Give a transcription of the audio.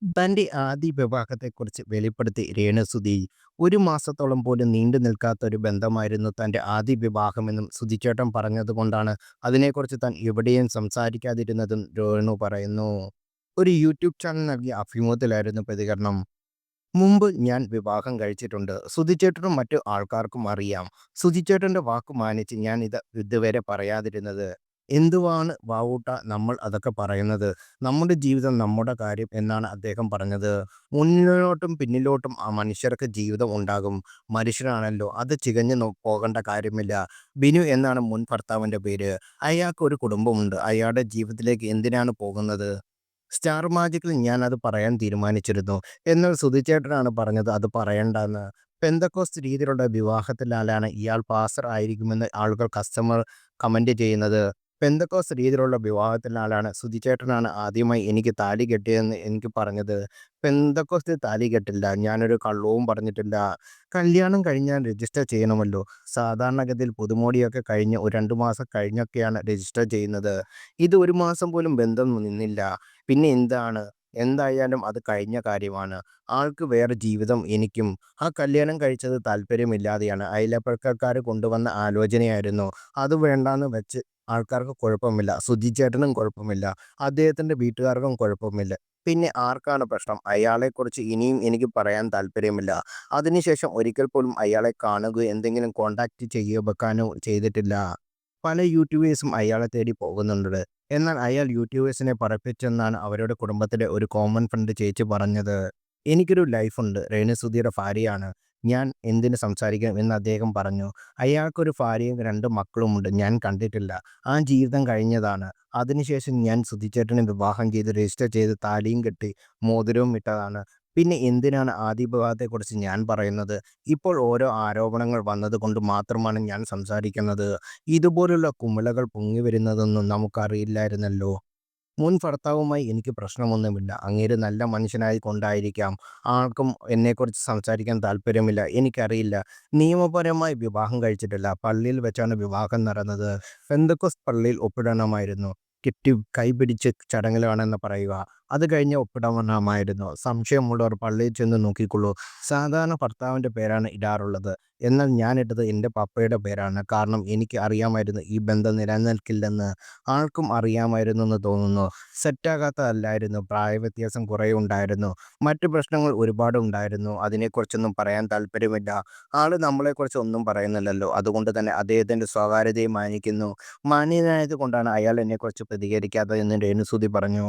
തന്റെ ആദ്യ വിവാഹത്തെക്കുറിച്ച് വെളിപ്പെടുത്തി രേണുസുതി. ഒരു മാസത്തോളം പോലും നീണ്ടു നിൽക്കാത്ത ഒരു ബന്ധമായിരുന്നു തന്റെ ആദ്യ വിവാഹമെന്നും സുധിച്ചേട്ടൻ പറഞ്ഞതുകൊണ്ടാണ് അതിനെക്കുറിച്ച് താൻ എവിടെയും സംസാരിക്കാതിരുന്നതും രേണു പറയുന്നു. ഒരു യൂട്യൂബ് ചാനൽ നൽകിയ അഭിമുഖത്തിലായിരുന്നു പ്രതികരണം. മുമ്പ് ഞാൻ വിവാഹം കഴിച്ചിട്ടുണ്ട്. സുധിച്ചേട്ടനും മറ്റു ആൾക്കാർക്കും അറിയാം. സുധിച്ചേട്ടന്റെ വാക്കു മാനിച്ച് ഞാൻ ഇത് ഇതുവരെ പറയാതിരുന്നത്. എന്തുവാണ് വാവൂട്ട നമ്മൾ അതൊക്കെ പറയുന്നത്? നമ്മുടെ ജീവിതം നമ്മുടെ കാര്യം എന്നാണ് അദ്ദേഹം പറഞ്ഞത്. മുന്നിലോട്ടും പിന്നിലോട്ടും ആ മനുഷ്യർക്ക് ജീവിതം ഉണ്ടാകും. മനുഷ്യനാണല്ലോ, അത് ചികഞ്ഞു പോകേണ്ട കാര്യമില്ല. ബിനു എന്നാണ് മുൻ ഭർത്താവിന്റെ പേര്. അയാൾക്ക് ഒരു കുടുംബമുണ്ട്. അയാളുടെ ജീവിതത്തിലേക്ക് എന്തിനാണ് പോകുന്നത്? സ്റ്റാർ മാജിക്കിൽ ഞാനത് പറയാൻ തീരുമാനിച്ചിരുന്നു. എന്നാൽ സുധിച്ചേട്ടനാണ് പറഞ്ഞത് അത് പറയണ്ടാന്ന്. പെന്തക്കോസ്ത് രീതിയിലുള്ള വിവാഹത്തിലാലാണ് ഇയാൾ പാസ്റ്റർ ആയിരിക്കുമെന്ന് ആളുകൾ കമന്റ് ചെയ്യുന്നത്. പെന്തക്കോസ്ത് രീതിയിലുള്ള വിവാഹത്തിനാലാണ് സുധിച്ചേട്ടനാണ് ആദ്യമായി എനിക്ക് താലി കെട്ടിയതെന്ന് എനിക്ക് പറഞ്ഞത്. പെന്തക്കോസ്തിൽ താലി കെട്ടില്ല. ഞാനൊരു കള്ളവും പറഞ്ഞിട്ടില്ല. കല്യാണം കഴിഞ്ഞാൽ രജിസ്റ്റർ ചെയ്യണമല്ലോ. സാധാരണഗതിയിൽ പുതുമോടിയൊക്കെ കഴിഞ്ഞ് ഒരു 2 മാസം കഴിഞ്ഞൊക്കെയാണ് രജിസ്റ്റർ ചെയ്യുന്നത്. ഇത് 1 മാസം പോലും ബന്ധം നിന്നില്ല. പിന്നെ എന്താണ്? എന്തായാലും അത് കഴിഞ്ഞ കാര്യമാണ്. ആൾക്ക് വേറെ ജീവിതം, എനിക്കും. ആ കല്യാണം കഴിച്ചത് താല്പര്യമില്ലാതെയാണ്. അയൽപക്കക്കാര് കൊണ്ടുവന്ന ആലോചനയായിരുന്നു. അത് വേണ്ടാന്ന് വെച്ച് ആൾക്കാർക്ക് കുഴപ്പമില്ല. സുധി ചേട്ടനും കുഴപ്പമില്ല. അദ്ദേഹത്തിന്റെ വീട്ടുകാർക്കും കുഴപ്പമില്ല. പിന്നെ ആർക്കാണ് പ്രശ്നം? അയാളെക്കുറിച്ച് ഇനിയും എനിക്ക് പറയാൻ താല്പര്യമില്ല. അതിനുശേഷം ഒരിക്കൽ പോലും അയാളെ കാണുകയോ എന്തെങ്കിലും കോൺടാക്റ്റ് ചെയ്യുകയോ വെക്കാനോ ചെയ്തിട്ടില്ല. പല യൂട്യൂബേഴ്സും അയാളെ തേടി പോകുന്നുണ്ട്. എന്നാൽ അയാൾ യൂട്യൂബേഴ്സിനെ പറയിപ്പിച്ചെന്നാണ് അവരുടെ കുടുംബത്തിലെ ഒരു കോമൺ ഫ്രണ്ട് ചേച്ചി പറഞ്ഞത്. "എനിക്കൊരു ലൈഫുണ്ട്. രേണുസുധിയുടെ ഭാര്യയാണ്. ഞാൻ എന്തിന് സംസാരിക്കണം" എന്ന് അദ്ദേഹം പറഞ്ഞു. അയാൾക്കൊരു ഭാര്യയും 2 മക്കളുമുണ്ട്. ഞാൻ കണ്ടിട്ടില്ല. ആ ജീവിതം കഴിഞ്ഞതാണ്. അതിനുശേഷം ഞാൻ സുധിച്ചേട്ടനെ വിവാഹം ചെയ്ത് രജിസ്റ്റർ ചെയ്ത് താലിയും കെട്ടി മോതിരവും ഇട്ടതാണ്. പിന്നെ എന്തിനാണ് ആദ്യ വിവാഹത്തെക്കുറിച്ച് ഞാൻ പറയുന്നത്? ഇപ്പോൾ ഓരോ ആരോപണങ്ങൾ വന്നതുകൊണ്ട് മാത്രമാണ് ഞാൻ സംസാരിക്കുന്നത്. ഇതുപോലുള്ള കുമിളകൾ പൊങ്ങിവരുന്നതൊന്നും നമുക്കറിയില്ലായിരുന്നല്ലോ. മുൻ ഭർത്താവുമായി എനിക്ക് പ്രശ്നമൊന്നുമില്ല. അങ്ങേര് നല്ല മനുഷ്യനായത് കൊണ്ടായിരിക്കാം ആൾക്കും എന്നെക്കുറിച്ച് സംസാരിക്കാൻ താല്പര്യമില്ല. എനിക്കറിയില്ല. നിയമപരമായി വിവാഹം കഴിച്ചിട്ടില്ല. പള്ളിയിൽ വെച്ചാണ് വിവാഹം നടന്നത്. പെന്തക്കോസ്ത് പള്ളിയിൽ ഒപ്പിടണമായിരുന്നു. കൈപിടിച്ച് ചടങ്ങിലാണെന്ന് പറയുക. അത് കഴിഞ്ഞ് ഒപ്പിടണമായിരുന്നു. സംശയമുള്ളവർ പള്ളിയിൽ ചെന്ന് നോക്കിക്കോളൂ. സാധാരണ ഭർത്താവിന്റെ പേരാണ് ഇടാറുള്ളത്. എന്നാൽ ഞാനിട്ടത് എൻ്റെ പപ്പയുടെ പേരാണ്. കാരണം എനിക്ക് അറിയാമായിരുന്നു ഈ ബന്ധം നിലനിൽക്കില്ലെന്ന്. ആൾക്കും അറിയാമായിരുന്നെന്ന് തോന്നുന്നു. സെറ്റാകാത്തതല്ലായിരുന്നു. പ്രായവ്യത്യാസം കുറേ ഉണ്ടായിരുന്നു. മറ്റു പ്രശ്നങ്ങൾ ഒരുപാടുണ്ടായിരുന്നു. അതിനെക്കുറിച്ചൊന്നും പറയാൻ താല്പര്യമില്ല. ആള് നമ്മളെക്കുറിച്ച് ഒന്നും പറയുന്നില്ലല്ലോ. അതുകൊണ്ട് തന്നെ അദ്ദേഹത്തിന്റെ സ്വകാര്യതയെ മാനിക്കുന്നു. മാന്യനായത് കൊണ്ടാണ് അയാൾ എന്നെക്കുറിച്ച് പ്രതികരിക്കാത്തതെന്ന് രേണുസുതി പറഞ്ഞു.